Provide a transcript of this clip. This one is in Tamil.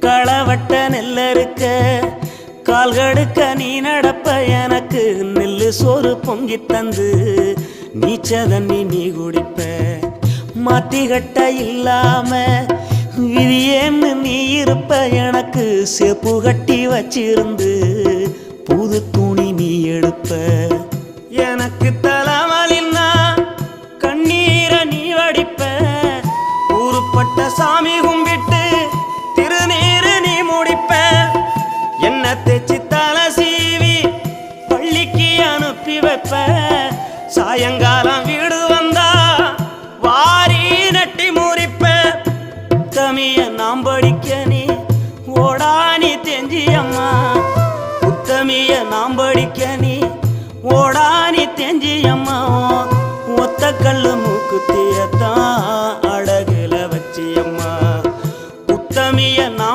களவட்ட நெல்லறுக்க கால்கடுக்க நீ நடப்ப எனக்கு நெல்லு சோறு பொங்கி தந்து நீச்ச தண்ணி நீ குடிப்ப மாத்தி கட்ட இல்லாம விதியேன்னு நீ இருப்ப எனக்கு சேப்பு கட்டி வச்சிருந்து புது துணி நீ எடுப்ப எனக்கு தலைவலின்னா கண்ணீரை நீ வடிப்ப ஊருப்பட்ட சாமி கும்பிட்டு திருநீரு நீ முடிப்ப என்ன தேச்சி தலை சீவி பள்ளிக்கு அனுப்பி வைப்ப சாயங்காலம் வீடு வந்தா வாரி நட்டி முறிப்ப உத்தமிய நாம் படிக்க நீ ஓடானி தெஞ்சியம்மா உத்தமிய நாம் படிக்க நீ ஓடானி தெஞ்சியம்மா ஒத்த கல்லு மூக்குத்தியத்தான்